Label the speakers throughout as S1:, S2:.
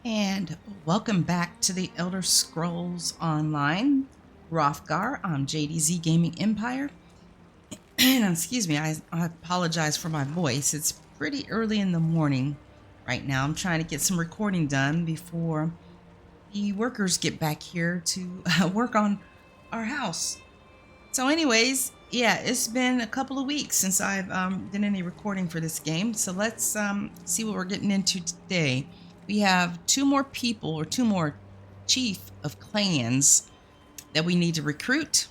S1: And welcome back to the Elder Scrolls Online. Wrothgar, I'm JDZ Gaming Empire. And excuse me, I apologize for my voice. It's pretty early in the morning right now. I'm trying to get some recording done before the workers get back here to work on our house. So anyways, yeah, it's been a couple of weeks since I've done any recording for this game. So let's see what we're getting into today. We have two more chief of clans that we need to recruit.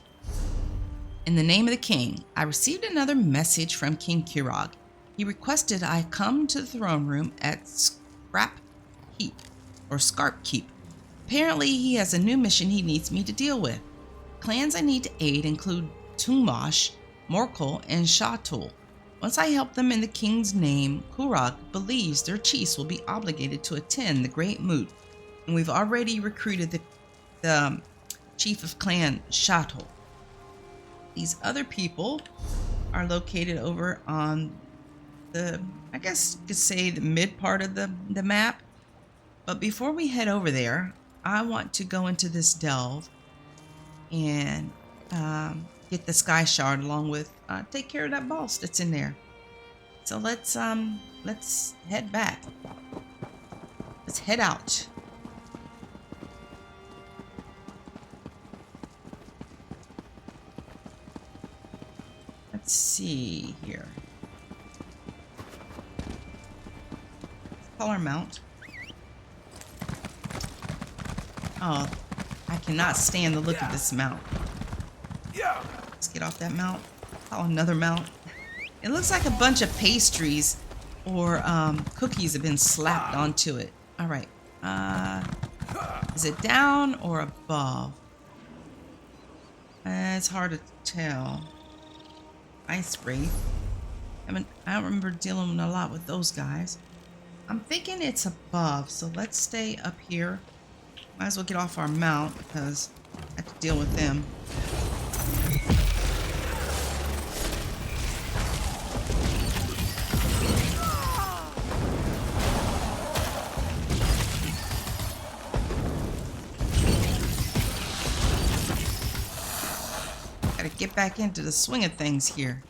S1: In the name of the king, I received another message from King Kirog. He requested I come to the throne room at Scarp Keep. Apparently, he has a new mission he needs me to deal with. Clans I need to aid include Tumash, Morkel, and Shatul. Once I help them in the king's name, Kirog believes their chiefs will be obligated to attend the Great Moot, and we've already recruited the chief of clan Shatul. These other people are located over on the, I guess you could say, the mid part of the map. But before we head over there, I want to go into this delve and get the sky shard along with take care of that boss that's in there. So let's head back. Let's head out. Let's see here. Color mount. Oh, I cannot stand the look of this mount. Let's get off that mount. Oh, another mount. It looks like a bunch of pastries or cookies have been slapped onto it. All right. Is it down or above? It's hard to tell. Ice Wraith. I don't remember dealing a lot with those guys. I'm thinking it's above, so let's stay up here. Might as well get off our mount because I have to deal with them. Gotta get back into the swing of things here.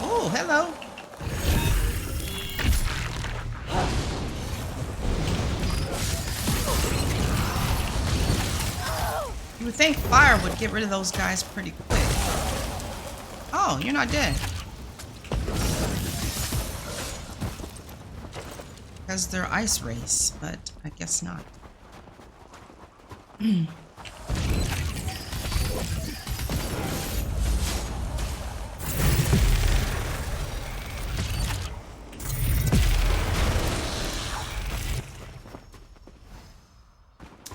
S1: Oh, hello. You would think fire would get rid of those guys pretty quick. Oh, you're not dead. Because they're ice race, but I guess not. Oh,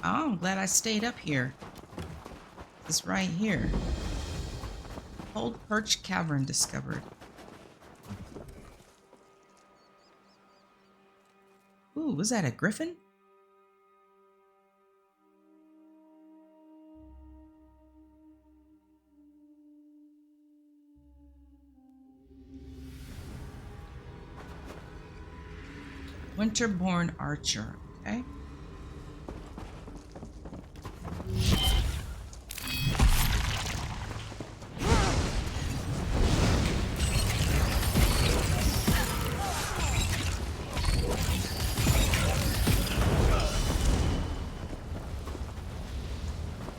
S1: I'm glad I stayed up here. This right here. Old Perch Cavern discovered. Ooh, was that a griffin? Winterborn Archer, okay.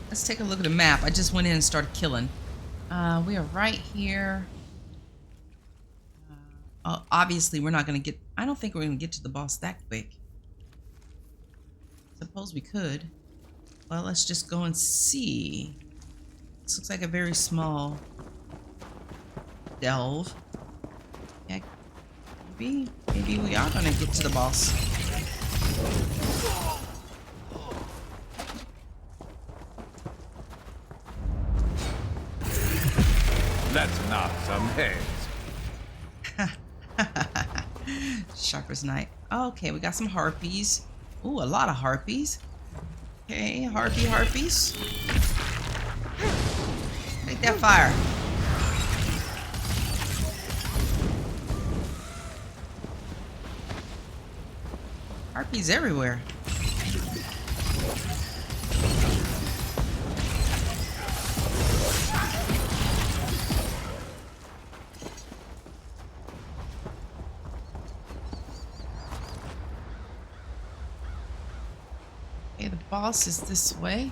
S1: Let's take a look at the map. I just went in and started killing. We are right here. Obviously, we're not going to get... I don't think we're going to get to the boss that quick. Suppose we could. Well, let's just go and see. This looks like a very small delve. Yeah, maybe we are going to get to the boss.
S2: Let's knock some heads.
S1: Sharp as night. Okay, we got some harpies. Ooh, a lot of harpies. Okay, harpies. Take that fire. Harpies everywhere. Okay, the boss is this way.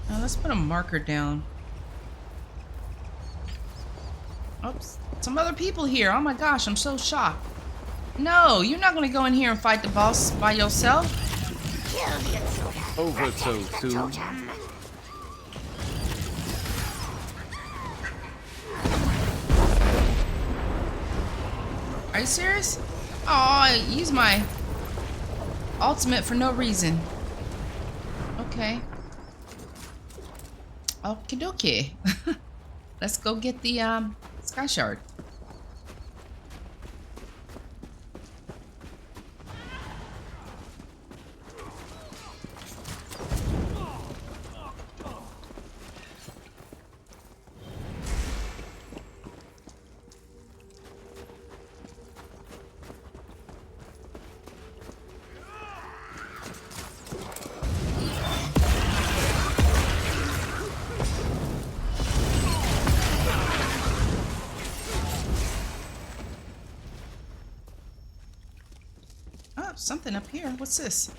S1: Now let's put a marker down. Oops, some other people here. Oh my gosh, I'm so shocked. No, you're not gonna go in here and fight the boss by yourself.
S2: Over so soon.
S1: Are you serious? Oh, I used my ultimate for no reason. Okay. Okie dokie. Let's go get the sky shard. Something up here. What's this?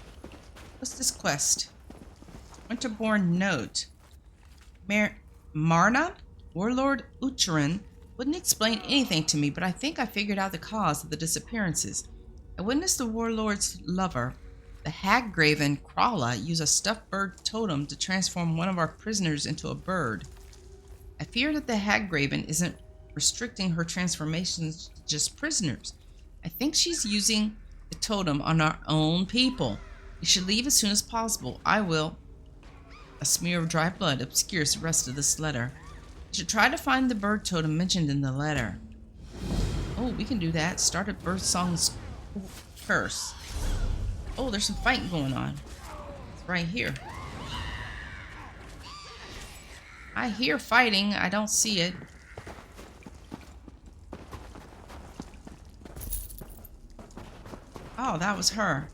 S1: What's this quest? Winterborn Note. Marna? Warlord Ucharan wouldn't explain anything to me, but I think I figured out the cause of the disappearances. I witnessed the warlord's lover, the hag-graven Krala, use a stuffed bird totem to transform one of our prisoners into a bird. I fear that the hag-graven isn't restricting her transformations to just prisoners. I think she's using the totem on our own people. You should leave as soon as possible. I will. A smear of dry blood obscures the rest of this letter. You should try to find the bird totem mentioned in the letter. Oh, we can do that. Start a bird song's curse. Oh, there's some fighting going on. It's right here. I hear fighting. I don't see it. Oh, that was her.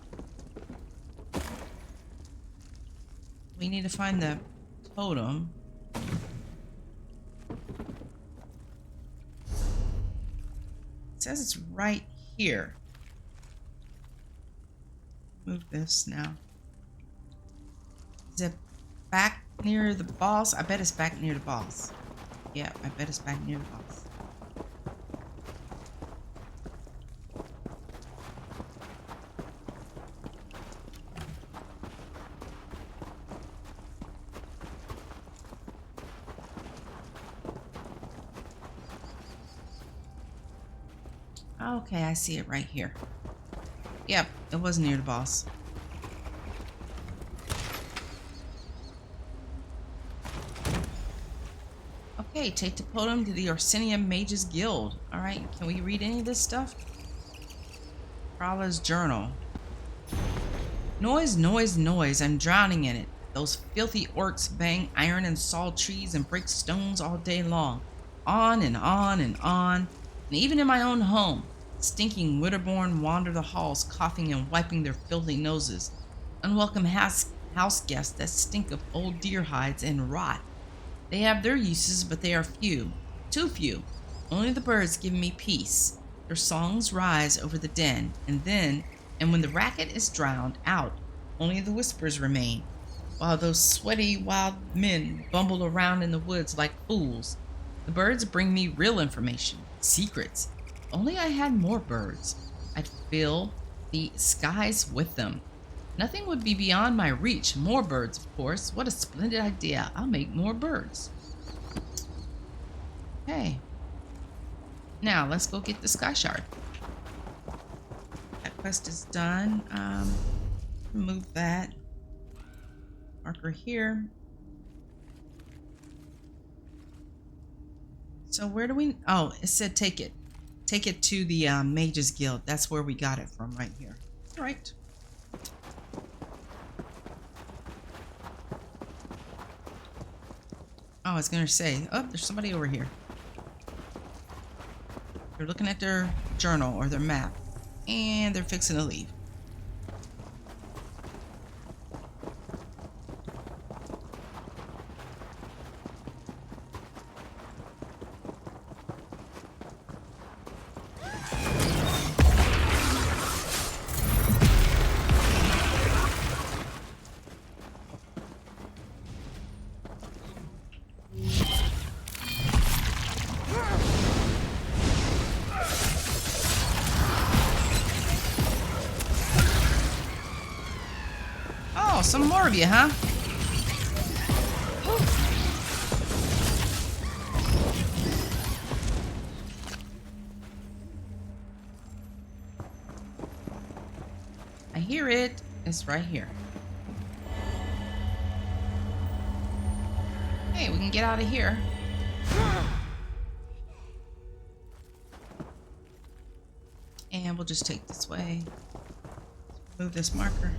S1: We need to find the totem. It says it's right here. Move this now. Is it back near the boss? I bet it's back near the boss. Yeah, I bet it's back near the boss. Okay, I see it right here. Yep, it was near the boss. Okay, take the totem to the Orsinium Mages Guild. Alright, can we read any of this stuff? Prowler's Journal. Noise, noise, noise. I'm drowning in it. Those filthy orcs bang iron and saw trees and break stones all day long. On and on and on. And even in my own home, stinking Winterborn wander the halls coughing and wiping their filthy noses. Unwelcome house guests that stink of old deer hides and rot. They have their uses, but they are few. Too few. Only the birds give me peace. Their songs rise over the den, and when the racket is drowned out, only the whispers remain, while those sweaty wild men bumble around in the woods like fools. The birds bring me real information, secrets. If only I had more birds. I'd fill the skies with them. Nothing would be beyond my reach. More birds, of course. What a splendid idea. I'll make more birds. Okay. Now, let's go get the sky shard. That quest is done. Remove that. Marker here. So where do we... Oh, it said take it. take it to the Mages Guild. That's where we got it from, right here. All right. Oh, I was gonna say, oh, there's somebody over here. They're looking at their journal or their map, and they're fixing to leave. Some more of you, huh? I hear it. It's right here. Hey, we can get out of here. And we'll just take this way. Move this marker.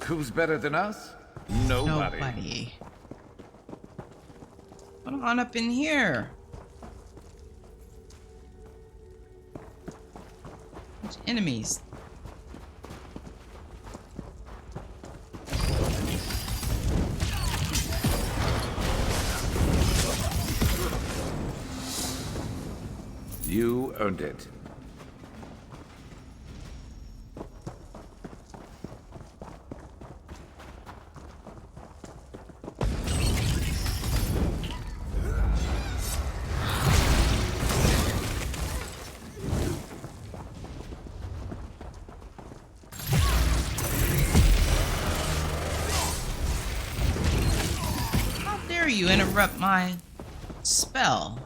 S2: Who's better than us? Nobody.
S1: Come on up in here. Bunch of enemies.
S2: You earned it.
S1: You interrupt my spell.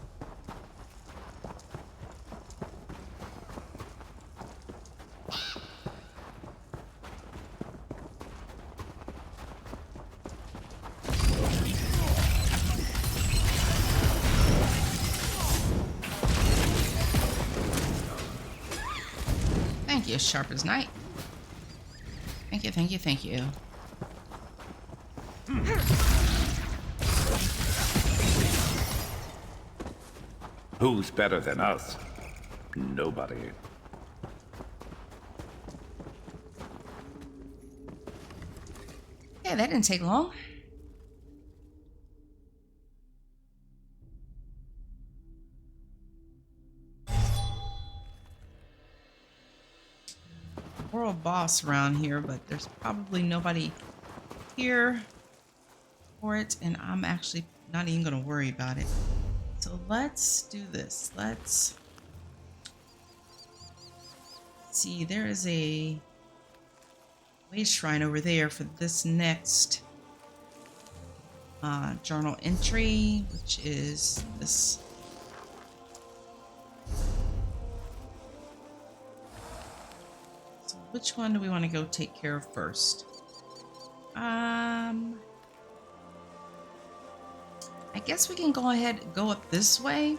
S1: Thank you, sharp as night. Thank you, thank you, thank you.
S2: Who's better than us? Nobody.
S1: Yeah, that didn't take long. World boss around here, but there's probably nobody here for it, and I'm actually not even going to worry about it. So let's do this. Let's see. There is a way shrine over there for this next journal entry, which is this. So which one do we want to go take care of first? I guess we can go ahead and go up this way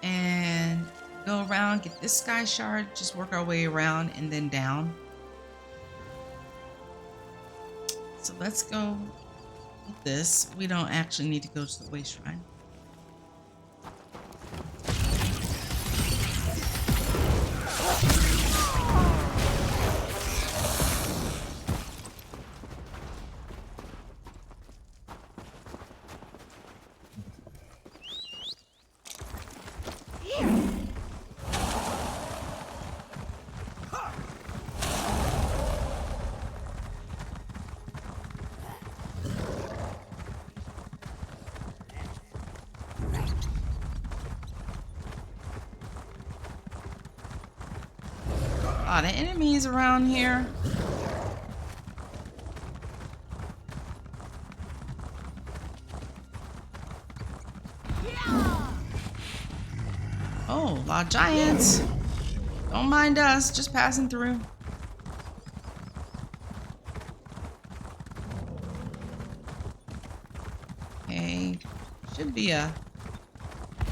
S1: and go around, get this sky shard, just work our way around and then down. So let's go with this. We don't actually need to go to the way shrine. A lot of enemies around here. Oh, a lot of giants. Don't mind us, just passing through. Okay, should be a...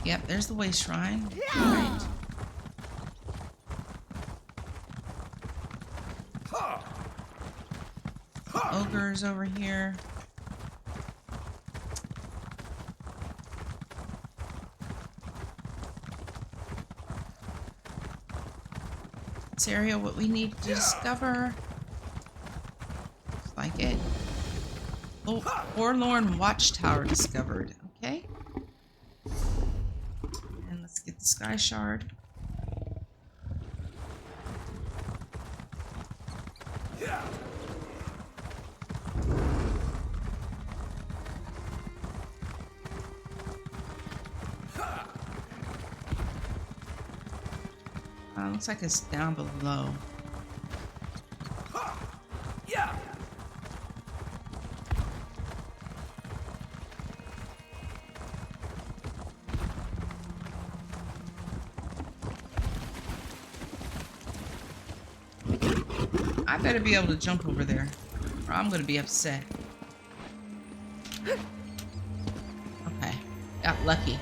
S1: Yep, there's the way shrine. Right. Ogres over here. This area, what we need to discover. Looks like it. Oh, Forlorn Watchtower discovered. Okay. And let's get the Sky Shard. Looks like it's down below. I better be able to jump over there, or I'm gonna be upset. Okay, got lucky.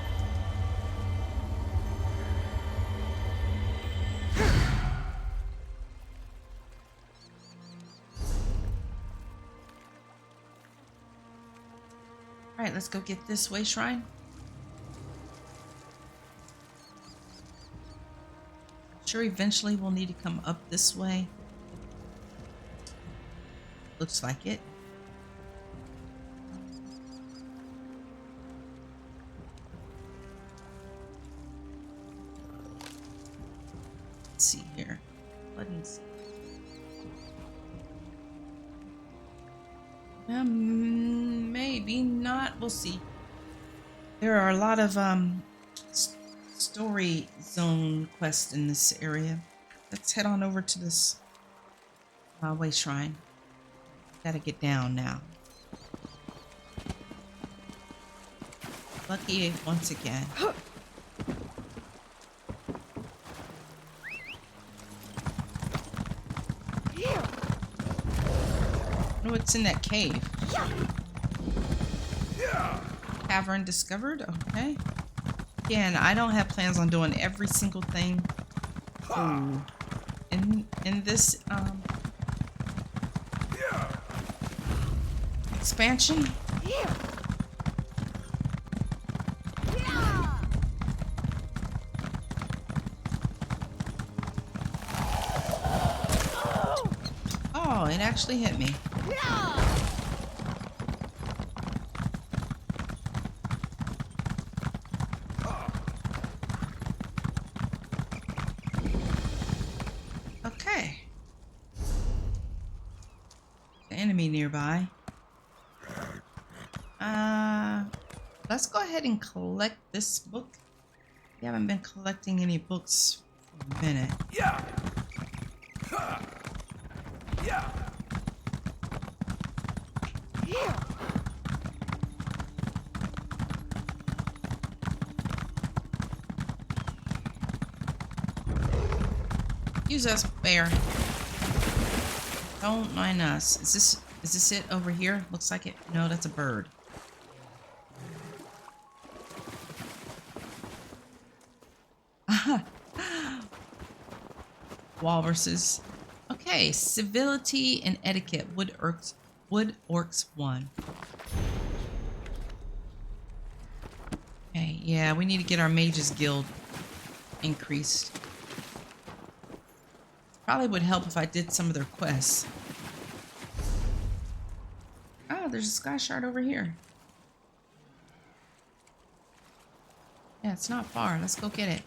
S1: Alright, let's go get this way shrine. I'm sure eventually we'll need to come up this way. Looks like it. Let's see here. Buttons. Maybe not. We'll see. There are a lot of story zone quests in this area. Let's head on over to this way shrine. Gotta get down now. Lucky once again. I know what's in that cave. Cavern discovered. Okay. Again, I don't have plans on doing every single thing. Ooh. In this expansion. Oh, it actually hit me. Okay. The enemy nearby. Let's go ahead and collect this book. We haven't been collecting any books for a minute. Use us, bear. Don't mind us. Is this it over here? Looks like it. No, that's a bird. Walruses. Okay, civility and etiquette. Wood orcs 1. Okay, yeah, we need to get our mages guild increased. Probably would help if I did some of their quests. Oh, there's a sky shard over here. Yeah, it's not far. Let's go get it.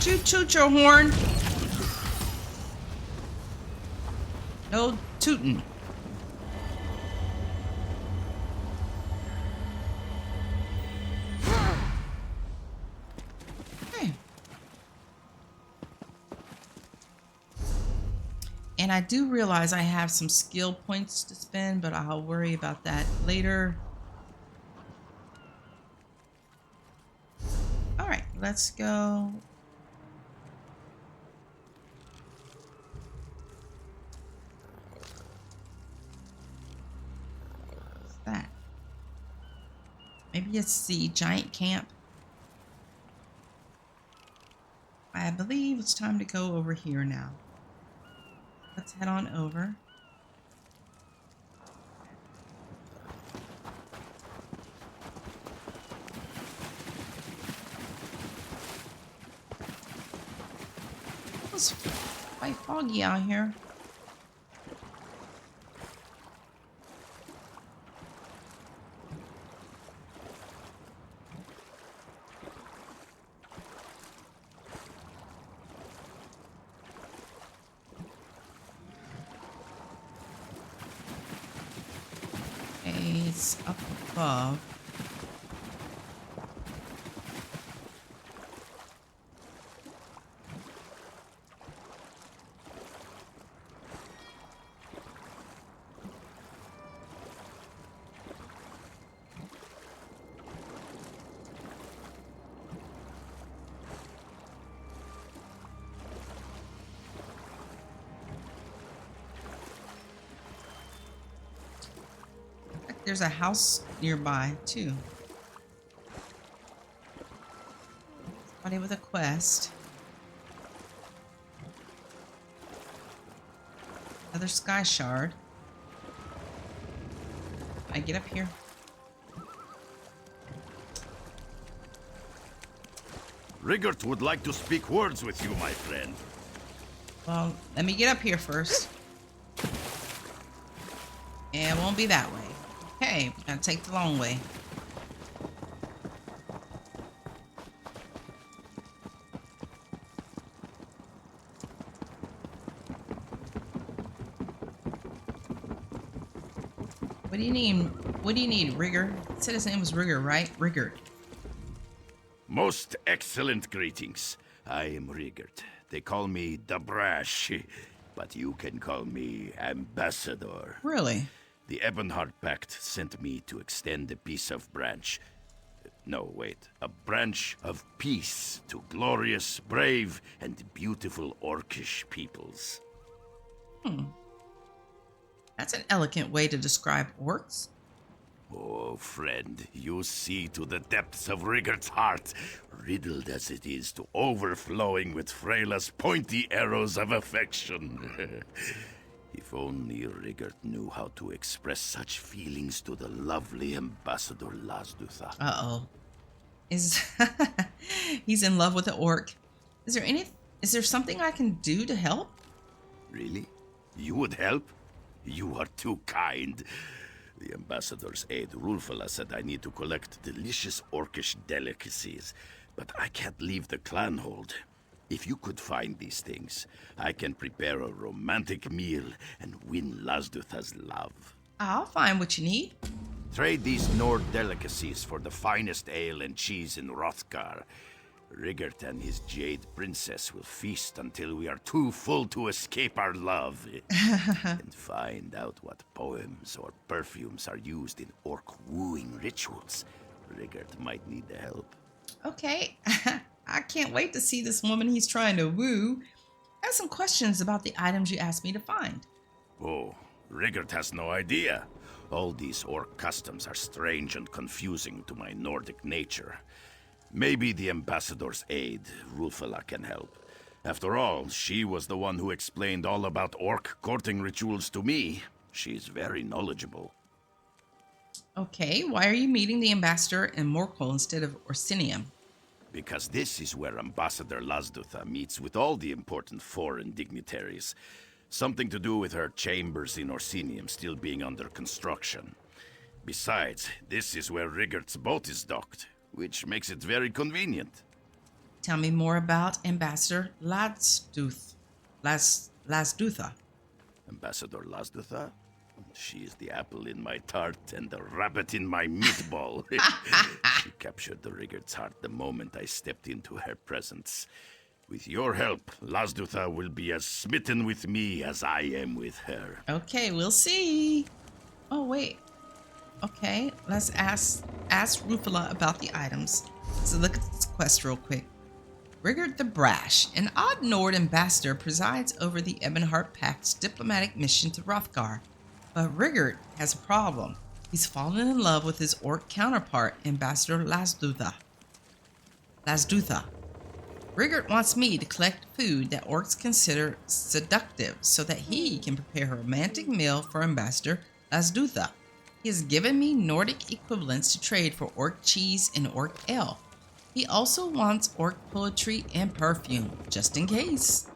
S1: don't you toot your horn. No tootin'. Okay. And I do realize I have some skill points to spend, but I'll worry about that later. All right, let's go. What's that? Maybe it's the giant camp. I believe it's time to go over here now. Let's head on over. It's quite foggy out here. It's up above. There's a house nearby, too. Somebody with a quest. Another sky shard. Can I get up here?
S3: Rigert would like to speak words with you, my friend.
S1: Well, let me get up here first. And it won't be that way. Okay, gotta take the long way. What do you need? What do you need, Rigger? It said his name was Rigger, right? Rigger.
S3: Most excellent greetings. I am Rigert. They call me the Brash, but you can call me Ambassador.
S1: Really?
S3: The Ebonheart Pact sent me to extend a piece of branch. No, wait. A branch of peace to glorious, brave, and beautiful Orcish peoples.
S1: That's an elegant way to describe orcs.
S3: Oh, friend, you see to the depths of Rigert's heart, riddled as it is to overflowing with Freyla's pointy arrows of affection. If only Rigert knew how to express such feelings to the lovely Ambassador Lazdutha.
S1: Uh-oh. He's in love with the orc. Is there something I can do to help?
S3: Really? You would help? You are too kind. The Ambassador's aide, Rulfala, said I need to collect delicious Orcish delicacies, but I can't leave the clan hold. If you could find these things, I can prepare a romantic meal and win Lazdutha's love.
S1: I'll find what you need.
S3: Trade these Nord delicacies for the finest ale and cheese in Wrothgar. Rigert and his Jade Princess will feast until we are too full to escape our love. And find out what poems or perfumes are used in orc wooing rituals. Rigert might need the help.
S1: Okay. I can't wait to see this woman he's trying to woo. I have some questions about the items you asked me to find.
S3: Oh, Rigert has no idea. All these orc customs are strange and confusing to my Nordic nature. Maybe the Ambassador's aide, Rulfala, can help. After all, she was the one who explained all about orc courting rituals to me. She's very knowledgeable.
S1: Okay, why are you meeting the ambassador in Morkul instead of Orsinium?
S3: Because this is where Ambassador Lazdutha meets with all the important foreign dignitaries. Something to do with her chambers in Orsinium still being under construction. Besides, this is where Rigert's boat is docked, which makes it very convenient.
S1: Tell me more about Ambassador Lasdutha.
S3: Ambassador Lasdutha? She is the apple in my tart and the rabbit in my meatball. She captured the Riggert's heart the moment I stepped into her presence. With your help, Lasdutha will be as smitten with me as I am with her.
S1: Okay, we'll see. Oh, wait. Okay, let's ask Rufula about the items. So look at this quest real quick. Riggert the Brash, an odd Nord ambassador, presides over the Ebonheart Pact's diplomatic mission to Wrothgar. But Riggert has a problem. He's fallen in love with his orc counterpart, Ambassador Lasdutha. Riggert wants me to collect food that orcs consider seductive so that he can prepare a romantic meal for Ambassador Lasdutha. He has given me Nordic equivalents to trade for orc cheese and orc ale. He also wants orc poetry and perfume, just in case.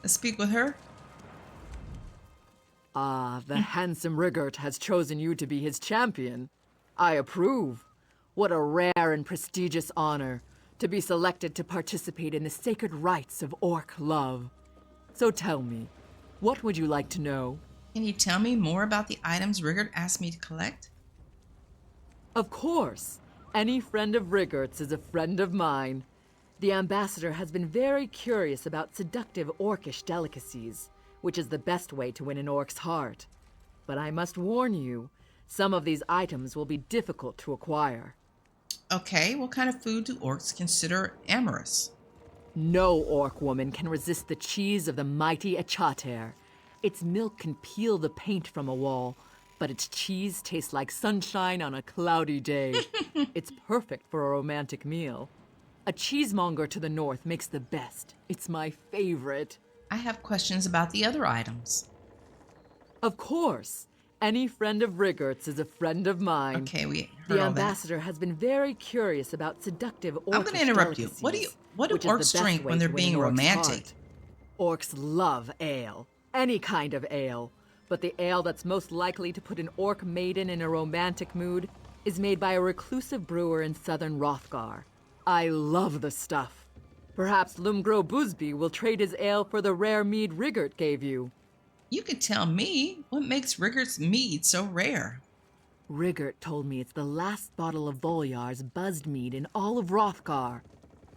S1: Let's speak with her.
S4: Ah, the handsome Riggert has chosen you to be his champion. I approve. What a rare and prestigious honor to be selected to participate in the sacred rites of orc love. So tell me, what would you like to know?
S1: Can you tell me more about the items Riggert asked me to collect?
S4: Of course. Any friend of Riggert's is a friend of mine. The ambassador has been very curious about seductive orcish delicacies, which is the best way to win an orc's heart. But I must warn you, some of these items will be difficult to acquire.
S1: Okay, what kind of food do orcs consider amorous?
S4: No orc woman can resist the cheese of the mighty Achater. Its milk can peel the paint from a wall, but its cheese tastes like sunshine on a cloudy day. It's perfect for a romantic meal. A cheesemonger to the north makes the best. It's my favorite.
S1: I have questions about the other items.
S4: Of course. Any friend of Riggert's is a friend of mine.
S1: Okay, we heard
S4: The
S1: all
S4: ambassador has been very curious about seductive orcish
S1: I'm going to interrupt you.
S4: delicacies,
S1: What do
S4: which is the
S1: orcs
S4: best
S1: drink
S4: way
S1: when they're
S4: to win
S1: being
S4: an orc's
S1: romantic?
S4: heart. Orcs love ale. Any kind of ale. But the ale that's most likely to put an orc maiden in a romantic mood is made by a reclusive brewer in southern Wrothgar. I love the stuff. Perhaps Lumgro Busby will trade his ale for the rare mead Riggert gave you.
S1: You could tell me what makes Riggert's mead so rare.
S4: Riggert told me it's the last bottle of Volyar's buzzed mead in all of Wrothgar.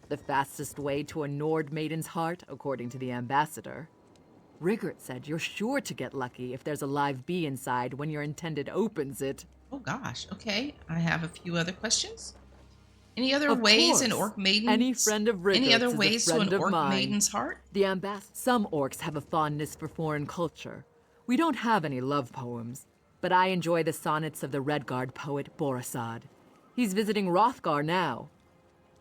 S4: The fastest way to a Nord maiden's heart, according to the ambassador. Riggert said you're sure to get lucky if there's a live bee inside when your intended opens it.
S1: Oh gosh, okay. I have a few other questions. Any other
S4: Of
S1: ways
S4: course.
S1: an orc maiden?
S4: Any friend of Riggert's
S1: Any other
S4: is a
S1: ways to
S4: friend
S1: an
S4: of
S1: orc
S4: mine.
S1: maiden's heart?
S4: Some orcs have a fondness for foreign culture. We don't have any love poems, but I enjoy the sonnets of the Redguard poet Borisad. He's visiting Wrothgar now.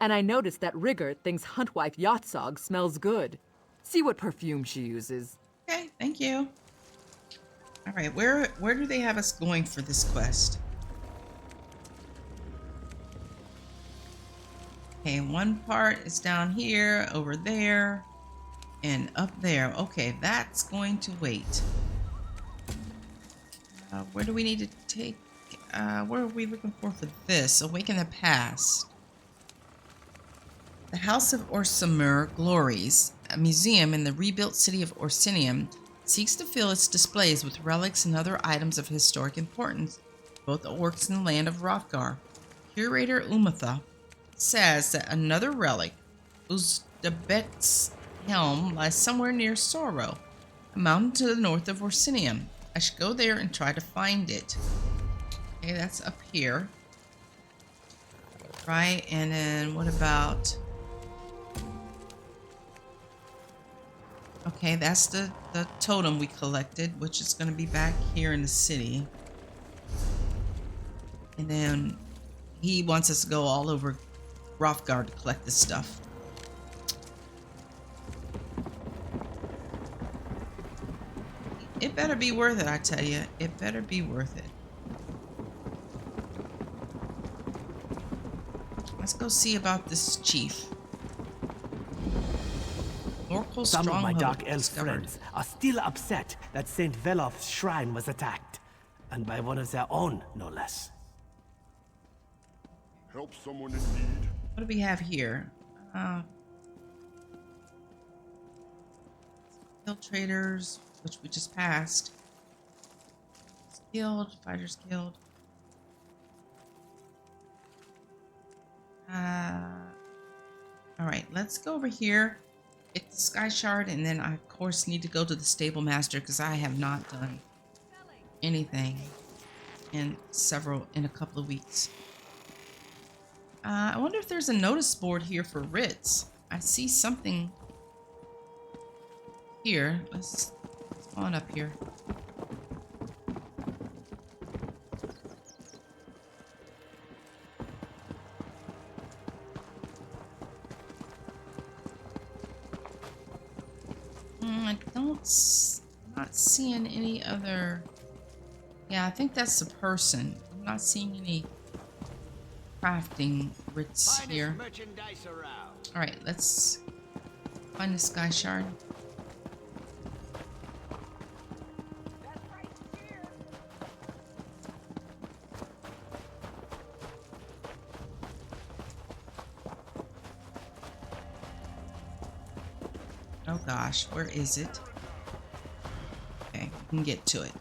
S4: And I noticed that Riggert thinks Huntwife Yatsog smells good. See what perfume she uses.
S1: Okay, thank you. All right, where do they have us going for this quest? Okay, one part is down here, over there, and up there. Okay, that's going to wait. Where do we need to take? Where are we looking for this? Awaken the Past. The House of Orsamur Glories, a museum in the rebuilt city of Orsinium, seeks to fill its displays with relics and other items of historic importance, both the orcs and the land of Wrothgar. Curator Umatha says that another relic, Uzdebek's helm, lies somewhere near Sorrow, a mountain to the north of Orsinium. I should go there and try to find it. Okay, that's up here. Right, and then what about... Okay, that's the totem we collected, which is going to be back here in the city. And then he wants us to go all over Wrothgar to collect this stuff. It better be worth it, I tell you. It better be worth it. Let's go see about this chief.
S5: Some of my Dark Elf friends are still upset that St. Velof's shrine was attacked, and by one of their own, no less.
S6: Help someone in need.
S1: What do we have here? Infiltrators, which we just passed. Guild, Fighters Guild. Alright, let's go over here. Get the Sky Shard, and then I, of course, need to go to the Stable Master because I have not done anything in a couple of weeks. I wonder if there's a notice board here for writs. I see something here. Let's go on up here. I'm not seeing any other. Yeah, I think that's the person. I'm not seeing any crafting writs here. Alright, let's find the Sky Shard. Oh gosh, where is it? Okay, we can get to it.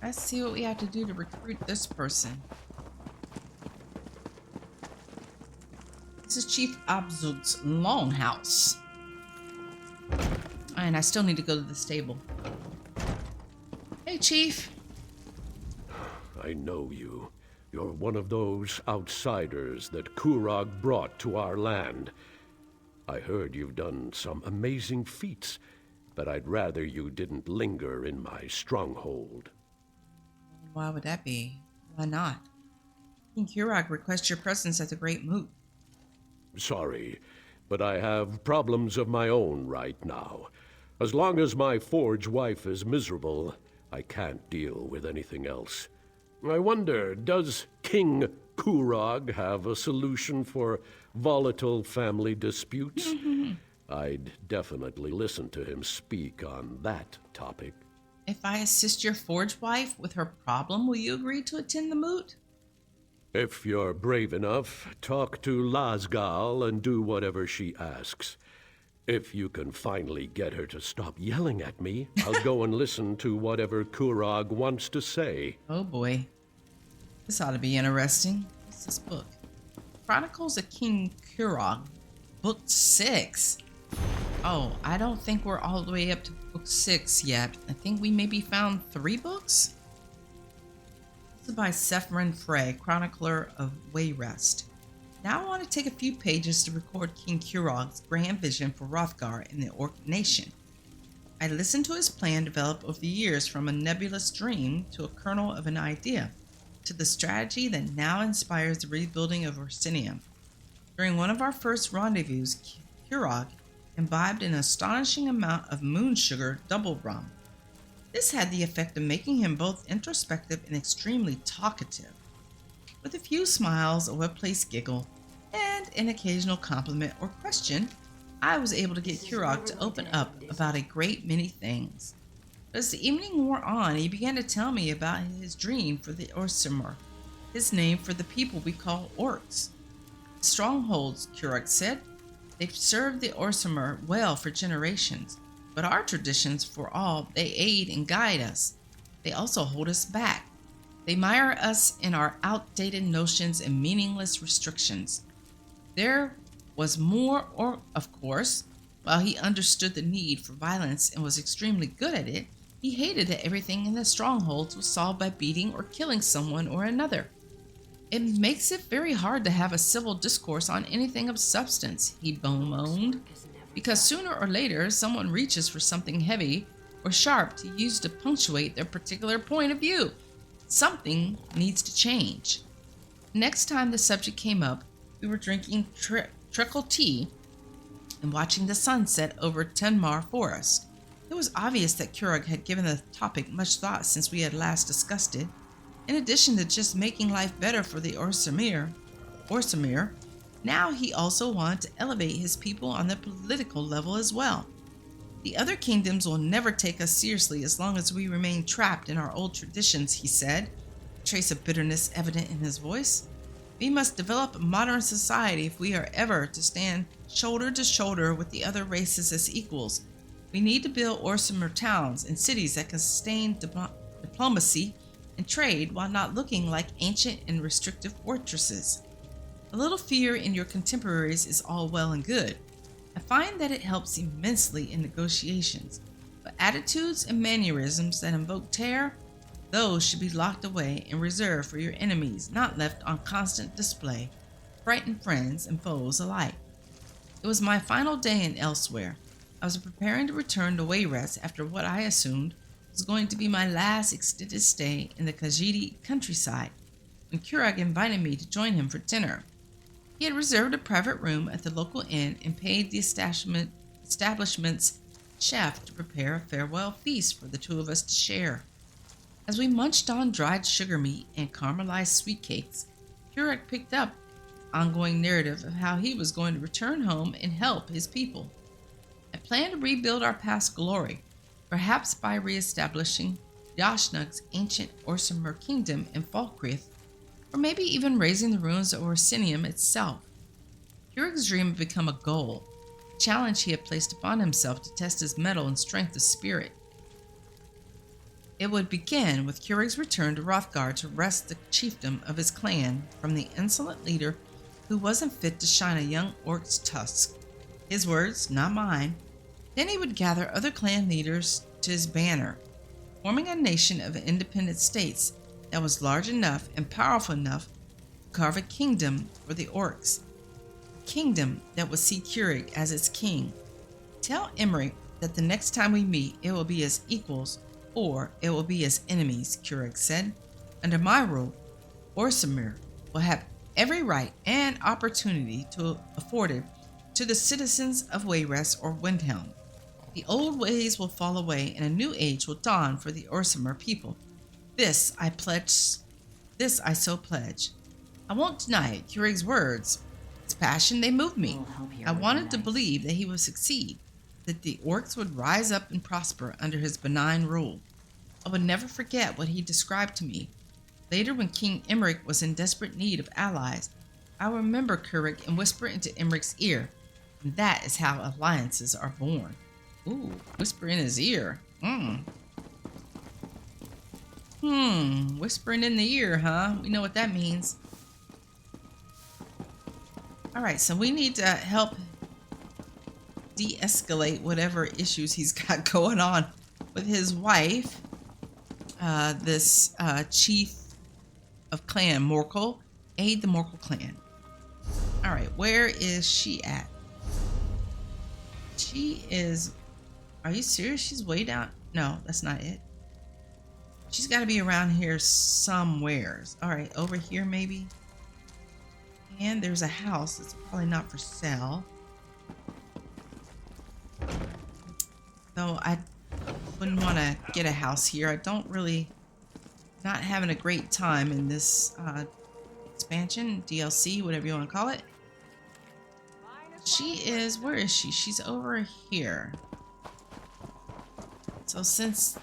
S1: Let's see what we have to do to recruit this person. This is Chief Abzug's longhouse. And I still need to go to the stable. Hey, Chief.
S6: I know you. You're one of those outsiders that Kurog brought to our land. I heard you've done some amazing feats, but I'd rather you didn't linger in my stronghold.
S1: Why would that be? Why not? King Kurog requests your presence at the Great Moot.
S6: Sorry, but I have problems of my own right now. As long as my forge wife is miserable, I can't deal with anything else. I wonder, does King Kurog have a solution for volatile family disputes? I'd definitely listen to him speak on that topic.
S1: If I assist your forge wife with her problem, will you agree to attend the moot?
S6: If you're brave enough, talk to Lasgal and do whatever she asks. If you can finally get her to stop yelling at me, I'll go and listen to whatever Kurog wants to say.
S1: Oh boy. This ought to be interesting. What's this book? Chronicles of King Kurog, Book 6. Oh, I don't think we're all the way up to Book 6 yet. I think we maybe found 3 books? This is by Sephrin Frey, Chronicler of Wayrest. Now I want to take a few pages to record King Kurog's grand vision for Wrothgar and the Orc nation. I listened to his plan develop over the years from a nebulous dream to a kernel of an idea, to the strategy that now inspires the rebuilding of Orsinium. During one of our first rendezvous, Kurog imbibed an astonishing amount of moon sugar double rum. This had the effect of making him both introspective and extremely talkative. With a few smiles, a well-placed giggle, and an occasional compliment or question, I was able to get Kurog to open up about a great many things. But as the evening wore on, he began to tell me about his dream for the Orsimer, his name for the people we call orcs. Strongholds, Kurog said. They've served the Orsimer well for generations, but our traditions, for all, they aid and guide us. They also hold us back. They mire us in our outdated notions and meaningless restrictions. There was more, or of course, while he understood the need for violence and was extremely good at it, he hated that everything in the strongholds was solved by beating or killing someone or another. It makes it very hard to have a civil discourse on anything of substance, he bemoaned, because sooner or later someone reaches for something heavy or sharp to use to punctuate their particular point of view. Something needs to change. Next time the subject came up, we were drinking treacle tea and watching the sunset over Tenmar Forest. It was obvious that Kurag had given the topic much thought since we had last discussed it. In addition to just making life better for the Orsamir, now he also wanted to elevate his people on the political level as well. The other kingdoms will never take us seriously as long as we remain trapped in our old traditions, he said, a trace of bitterness evident in his voice. We must develop a modern society if we are ever to stand shoulder to shoulder with the other races as equals. We need to build Orsamir towns and cities that can sustain diplomacy and trade while not looking like ancient and restrictive fortresses. A little fear in your contemporaries is all well and good. I find that it helps immensely in negotiations, but attitudes and mannerisms that invoke terror, those should be locked away and reserved for your enemies, not left on constant display, frighten friends and foes alike. It was my final day in Elsewhere. I was preparing to return to Wayrest after what I assumed was going to be my last extended stay in the Khajiit countryside, when Kurag invited me to join him for dinner. He had reserved a private room at the local inn and paid the establishment's chef to prepare a farewell feast for the two of us to share. As we munched on dried sugar meat and caramelized sweet cakes, Kurag picked up the ongoing narrative of how he was going to return home and help his people. I plan to rebuild our past glory, perhaps by re-establishing Yashnag's ancient Orsamir kingdom in Falkreath, or maybe even raising the ruins of Orsinium itself. Kurag's dream had become a goal, a challenge he had placed upon himself to test his mettle and strength of spirit. It would begin with Kurag's return to Wrothgar to wrest the chiefdom of his clan from the insolent leader who wasn't fit to shine a young orc's tusk. His words, not mine. Then he would gather other clan leaders to his banner, forming a nation of independent states that was large enough and powerful enough to carve a kingdom for the orcs. A kingdom that would see Kurag as its king. Tell Emmerich that the next time we meet, it will be as equals, or it will be as enemies, Kurag said. Under my rule, Orsamir will have every right and opportunity afforded to the citizens of Wayrest or Windhelm. The old ways will fall away and a new age will dawn for the Orsamir people. This I so pledge. I won't deny it, Kurag's words. His passion, they moved me. I wanted to believe that he would succeed, that the orcs would rise up and prosper under his benign rule. I would never forget what he described to me. Later, when King Emmerich was in desperate need of allies, I would remember Kurag and whisper into Emmerich's ear. And that is how alliances are born. Ooh, whisper in his ear. Whispering in the ear, huh? We know what that means. Alright, so we need to help de-escalate whatever issues he's got going on with his wife. This chief of clan, Morkel. Aid the Morkel clan. Alright, where is she at? She is... Are you serious? She's way down... No, that's not it. She's got to be around here somewheres. Alright, over here maybe? And there's a house that's probably not for sale. Though I wouldn't want to get a house here. I don't really... Not having a great time in this expansion, DLC, whatever you want to call it. She is... Where is she? She's over here. So since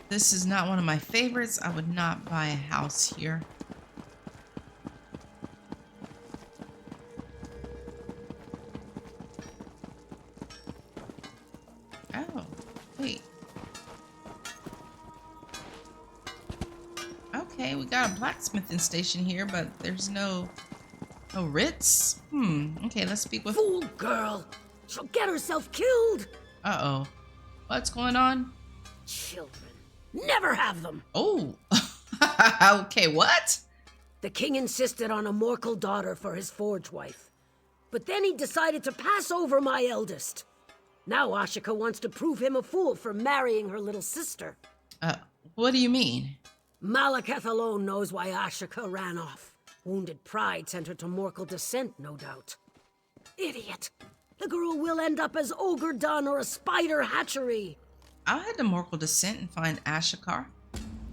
S1: this is not one of my favorites, I would not buy a house here. Oh, wait. Okay, we got a blacksmithing station here, but there's no writs? Okay, let's speak with...
S7: Fool girl! She'll get herself killed!
S1: Uh-oh. What's going on?
S7: Children. Never have them!
S1: Oh! Okay, what?
S7: The king insisted on a Morkel daughter for his forge wife. But then he decided to pass over my eldest. Now Ashika wants to prove him a fool for marrying her little sister.
S1: What do you mean?
S7: Malekith alone knows why Ashika ran off. Wounded pride sent her to Morkel descent, no doubt. Idiot. The girl will end up as Ogre Dun or a spider hatchery.
S1: I'll head to Morkel Descent and find Ashikar.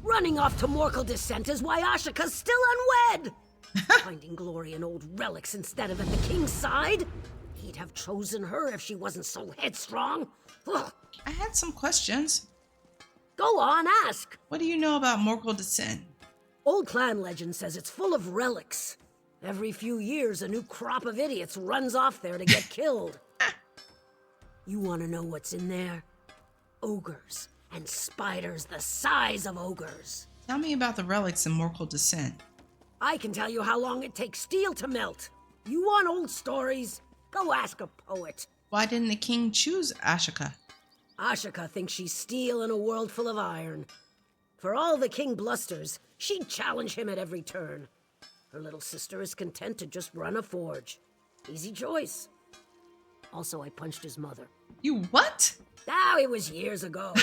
S7: Running off to Morkel descent is why Ashika's still unwed. Finding glory in old relics instead of at the king's side? He'd have chosen her if she wasn't so headstrong. Ugh.
S1: I had some questions.
S7: Go on, ask.
S1: What do you know about Morkel Descent?
S7: Old clan legend says it's full of relics. Every few years, a new crop of idiots runs off there to get killed. You want to know what's in there? Ogres and spiders the size of ogres.
S1: Tell me about the relics in Morkel Descent.
S7: I can tell you how long it takes steel to melt. You want old stories? Go ask a poet.
S1: Why didn't the king choose Ashika?
S7: Ashika thinks she's steel in a world full of iron. For all the king blusters, she'd challenge him at every turn. Her little sister is content to just run a forge. Easy choice. Also, I punched his mother.
S1: You what?
S7: Ah, it was years ago.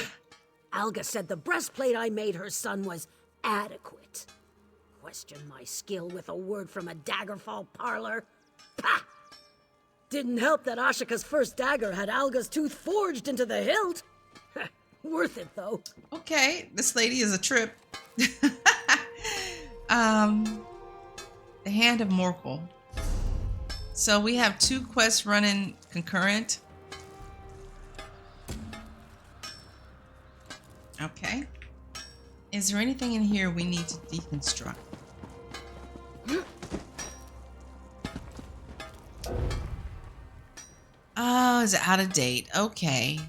S7: Alga said the breastplate I made her son was adequate. Question my skill with a word from a Daggerfall parlor. Pah! Didn't help that Ashika's first dagger had Alga's tooth forged into the hilt. Worth it, though.
S1: Okay, this lady is a trip. The Hand of Morkel. So we have 2 quests running concurrent. Okay. Is there anything in here we need to deconstruct? Oh, is it out of date? Okay.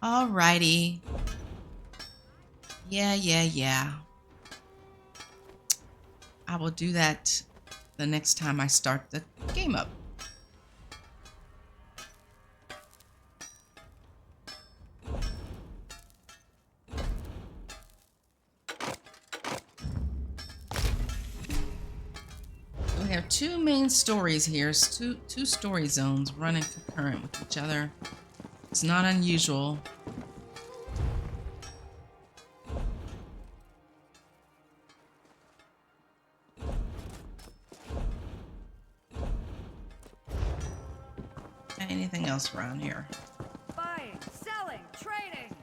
S1: Alrighty. Yeah. I will do that the next time I start the game up. We have 2 main stories here. It's two story zones running concurrent with each other. It's not unusual. Anything else around here?
S8: Buying, selling, trading.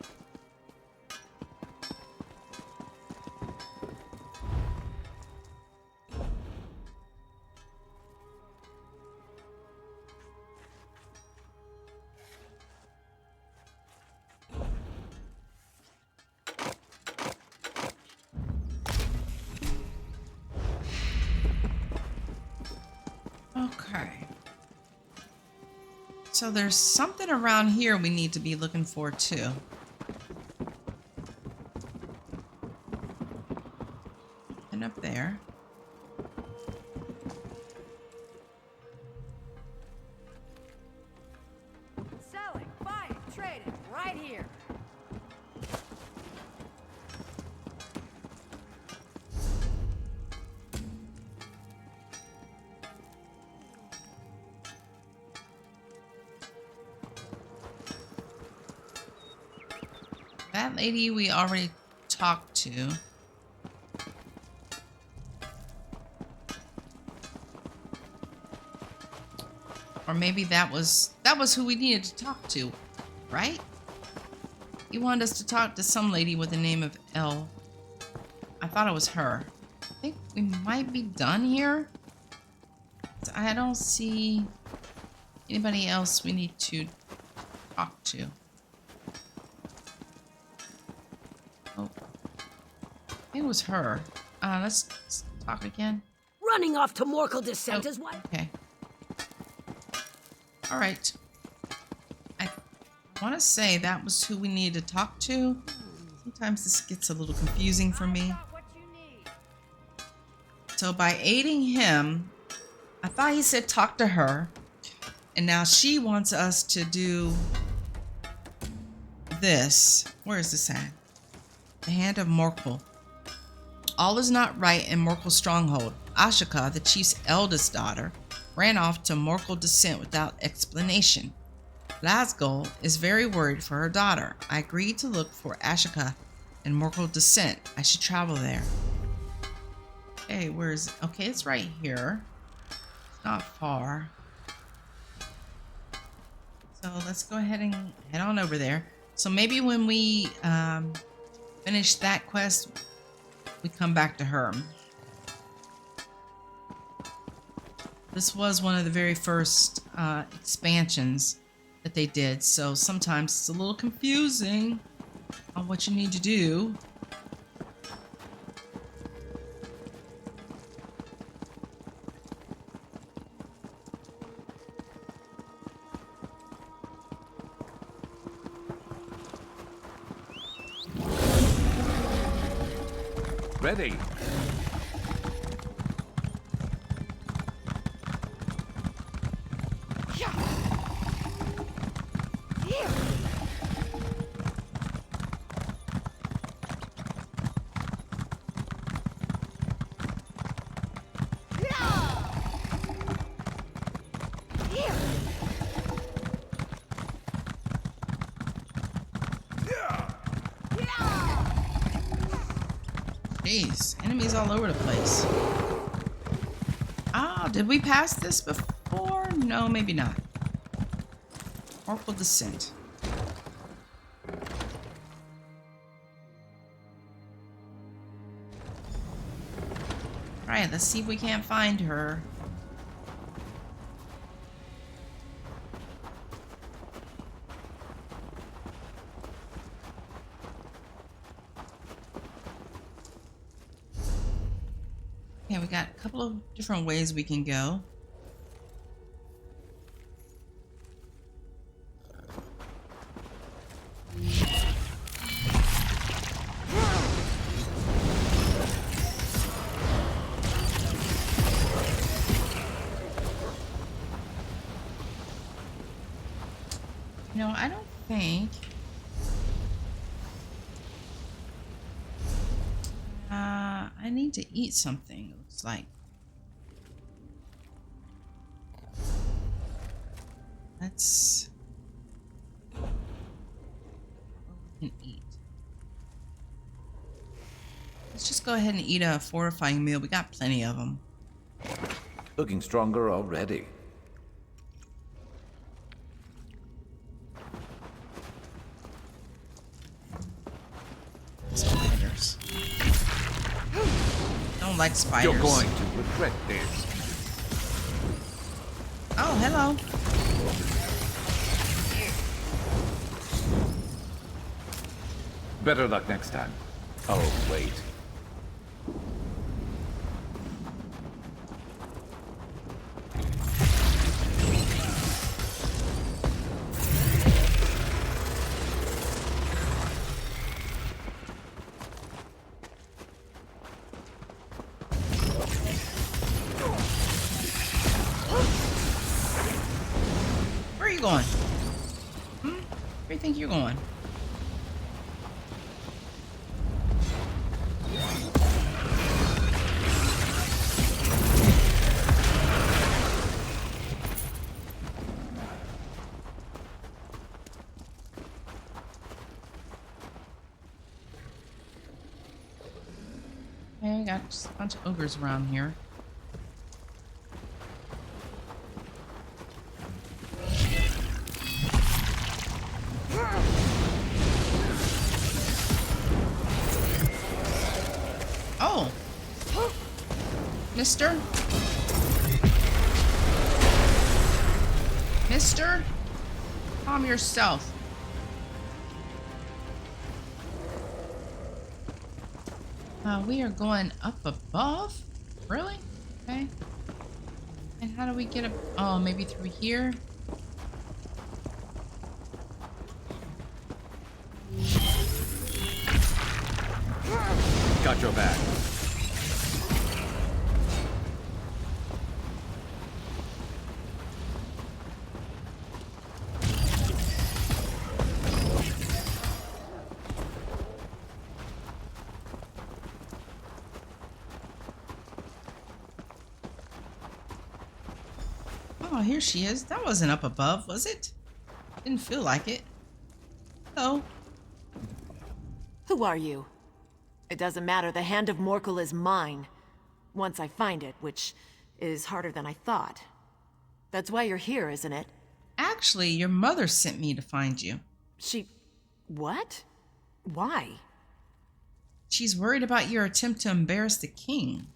S1: Okay. So there's something around here we need to be looking for too. And up there.
S8: Selling, buying, trading, right here.
S1: That lady we already talked to. Or maybe that was who we needed to talk to, right? He wanted us to talk to some lady with the name of L. I thought it was her. I think we might be done here. I don't see anybody else we need to talk to. Oh, it was her. Let's talk again.
S7: Running off to Morkel descent is what?
S1: Okay. All right. I want to say that was who we needed to talk to. Sometimes this gets a little confusing for me. So by aiding him, I thought he said talk to her. And now she wants us to do this. Where is this at? The Hand of Morkel. all is not right in Morkel's stronghold. Ashika, the chief's eldest daughter, ran off to Morkel descent without explanation. Lasgol is very worried for her daughter. I agreed to look for Ashika and Morkel descent. I should travel there. Okay, where is it? Okay, it's right here. It's not far. So let's go ahead and head on over there. So maybe when we finish that quest, we come back to her. This was one of the very first expansions that they did, so sometimes it's a little confusing on what you need to do.
S2: Ready.
S1: Jeez, enemies all over the place. Oh, did we pass this before? No, maybe not. Morkel descent. Alright, let's see if we can't find her. Okay, we got a couple of different ways we can go. No, I don't think. I need to eat something, it looks like. Let's... we can eat. Let's just go ahead and eat a fortifying meal. We got plenty of them.
S2: Looking stronger already.
S1: Spiders. Don't like spiders.
S2: You're going to regret this.
S1: Oh, hello.
S2: Better luck next time. Oh, wait.
S1: Where are you going? Where do you think you're going? Okay, we got just a bunch of ogres around here. Oh! Mister? Mister? Calm yourself. We are going up above? Really? Okay. And how do we get up? Oh, maybe through here?
S2: Got your back.
S1: Oh, here she is. That wasn't up above, was it? Didn't feel like it. Oh.
S4: Who are you? It doesn't matter. The Hand of Morkel is mine. Once I find it, which is harder than I thought. That's why you're here, isn't it?
S1: Actually, your mother sent me to find you.
S4: She... what? Why?
S1: She's worried about your attempt to embarrass the king.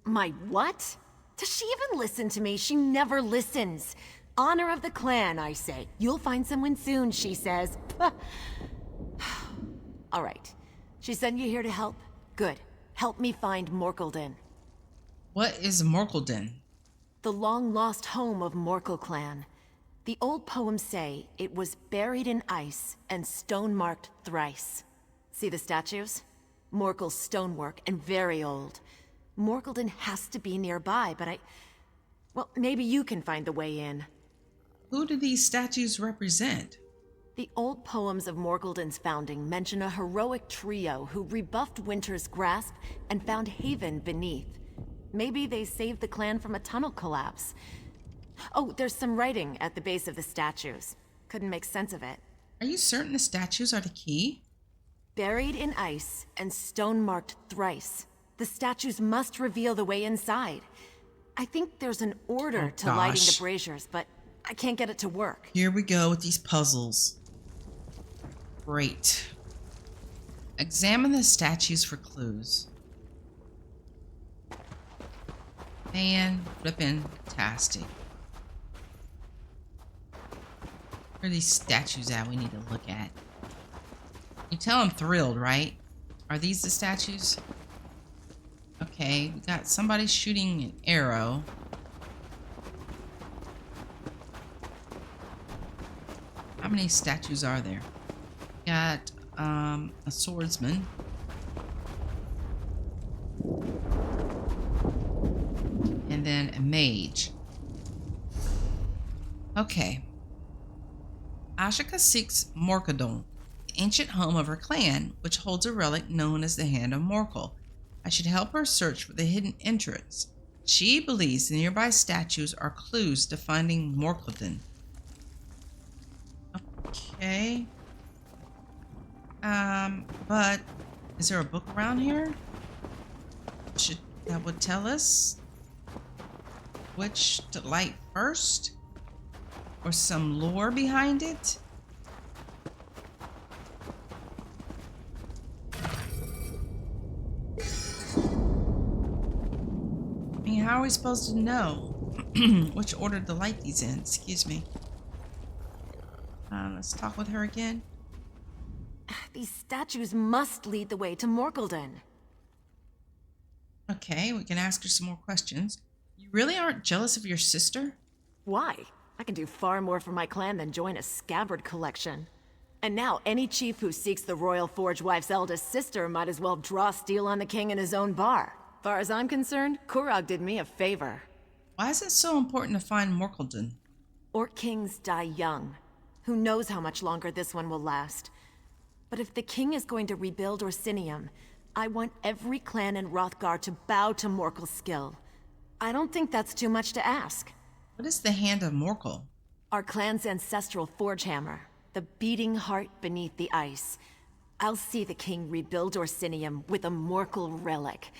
S4: My what? Does she even listen to me? She never listens. Honor of the clan, I say. You'll find someone soon, she says. All right. She sent you here to help? Good. Help me find Morkelden.
S1: What is Morkelden?
S4: The long-lost home of Morkel clan. The old poems say it was buried in ice and stone-marked thrice. See the statues? Morkel's stonework and very old. Morkelden has to be nearby, but well, maybe you can find the way in.
S1: Who do these statues represent?
S4: The old poems of Morkelden's founding mention a heroic trio who rebuffed Winter's grasp and found haven beneath. Maybe they saved the clan from a tunnel collapse. Oh, there's some writing at the base of the statues. Couldn't make sense of it.
S1: Are you certain the statues are the key?
S4: Buried in ice and stone-marked thrice. The statues must reveal the way inside. I think there's an order to lighting the braziers, but I can't get it to work.
S1: Here we go with these puzzles. Great. Examine the statues for clues. Fan-flippin-tastic. Where are these statues at we need to look at? You tell I'm thrilled, right? Are these the statues? Okay, we got somebody shooting an arrow. How many statues are there? Got a swordsman. And then a mage. Okay. Ashika seeks Morkelden, the ancient home of her clan, which holds a relic known as the Hand of Morkel. I should help her search for the hidden entrance. She believes the nearby statues are clues to finding Morkelden. Okay. But is there a book around here? That would tell us which to light first? Or some lore behind it? I mean, how are we supposed to know which order to light these in? Excuse me. Let's talk with her again.
S4: These statues must lead the way to Morkelden.
S1: Okay, we can ask her some more questions. You really aren't jealous of your sister?
S4: Why? I can do far more for my clan than join a scabbard collection. And now, any chief who seeks the royal forge wife's eldest sister might as well draw steel on the king in his own bar. Far as I'm concerned, Kurag did me a favor.
S1: Why is it so important to find Morkelden?
S4: Orc kings die young. Who knows how much longer this one will last. But if the king is going to rebuild Orsinium, I want every clan in Wrothgar to bow to Morkel's skill. I don't think that's too much to ask.
S1: What is the Hand of Morkel?
S4: Our clan's ancestral forge hammer, the beating heart beneath the ice. I'll see the king rebuild Orsinium with a Morkel relic.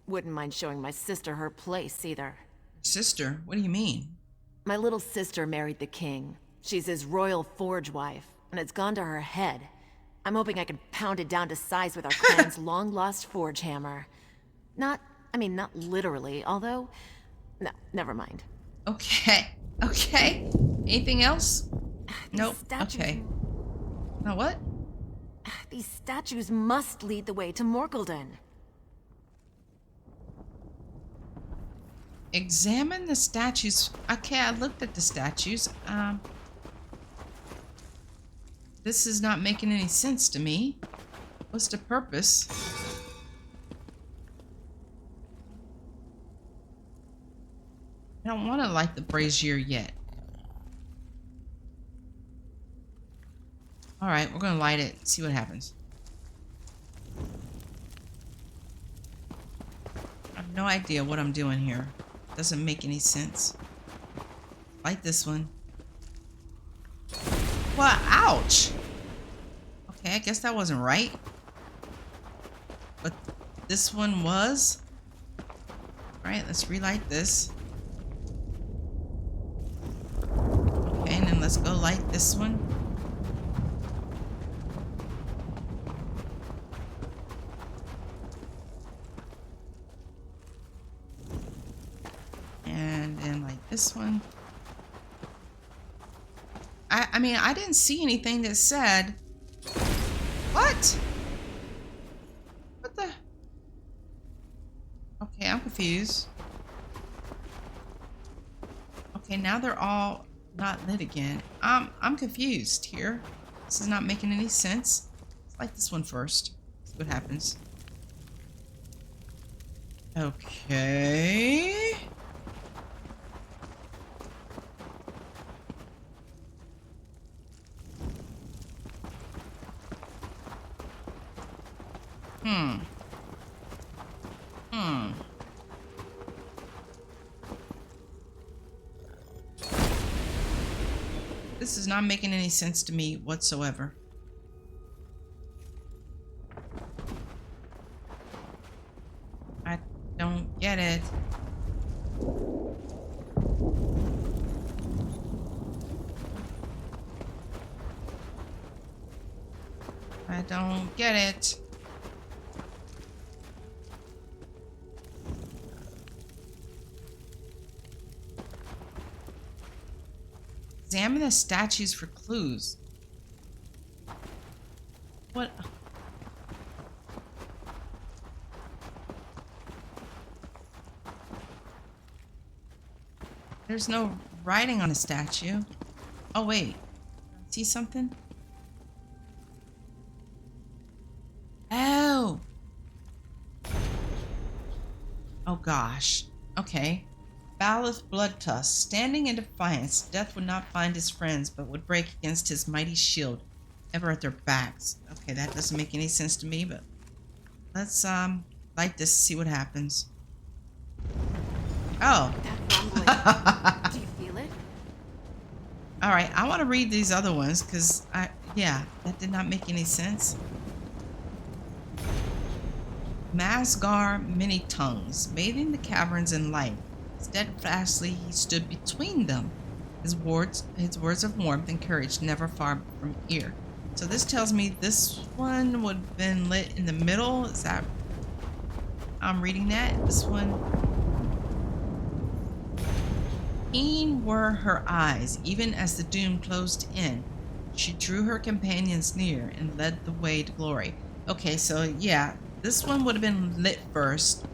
S4: Wouldn't mind showing my sister her place either.
S1: Sister? What do you mean?
S4: My little sister married the king. She's his royal forge wife, and it's gone to her head. I'm hoping I can pound it down to size with our clan's long-lost forge hammer. Not literally, although... No, never mind.
S1: Okay. Anything else? Nope. Okay. Now what?
S4: These statues must lead the way to Morkelden.
S1: Examine the statues. Okay, I looked at the statues. This is not making any sense to me. What's the purpose? I don't want to light the brazier yet. Alright, we're going to light it and see what happens. I have no idea what I'm doing here. Doesn't make any sense. Light this one. Well, ouch. Okay, I guess that wasn't right. But this one was. Alright, let's relight this. Okay, and then let's go light this one. And then light this one. I mean, I didn't see anything that said... What? What the... Okay, I'm confused. Okay, now they're all not lit again. I'm confused here. This is not making any sense. Let's light this one first. See what happens. Okay. This is not making any sense to me whatsoever. I don't get it. I don't get it. Examine the statues for clues. What? There's no writing on a statue. Oh, wait. See something? Oh. Oh, gosh. Okay. Balith Bloodtusk, standing in defiance, Death would not find his friends, but would break against his mighty shield, ever at their backs. Okay, that doesn't make any sense to me, but let's light this, see what happens. Oh.
S4: That rumbling. Do you feel it?
S1: All right, I want to read these other ones because yeah, that did not make any sense. Masgar many tongues, bathing the caverns in light. Steadfastly he stood between them, his words of warmth and courage never far from ear. So this tells me this one would have been lit in the middle. Is that... I'm reading that. This one... Keen were her eyes, even as the doom closed in. She drew her companions near and led the way to glory. Okay, so yeah, this one would have been lit first.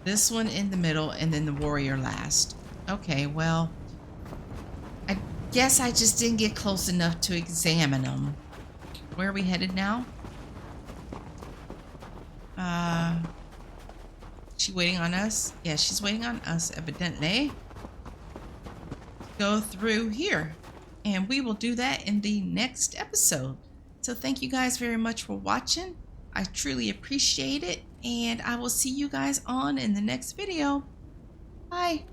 S1: This one in the middle, and then the warrior last. Okay, well, I guess I just didn't get close enough to examine them. Where are we headed now? She waiting on us? Yeah, she's waiting on us, evidently. Go through here, and we will do that in the next episode. So thank you guys very much for watching. I truly appreciate it, and I will see you guys on in the next video. Bye.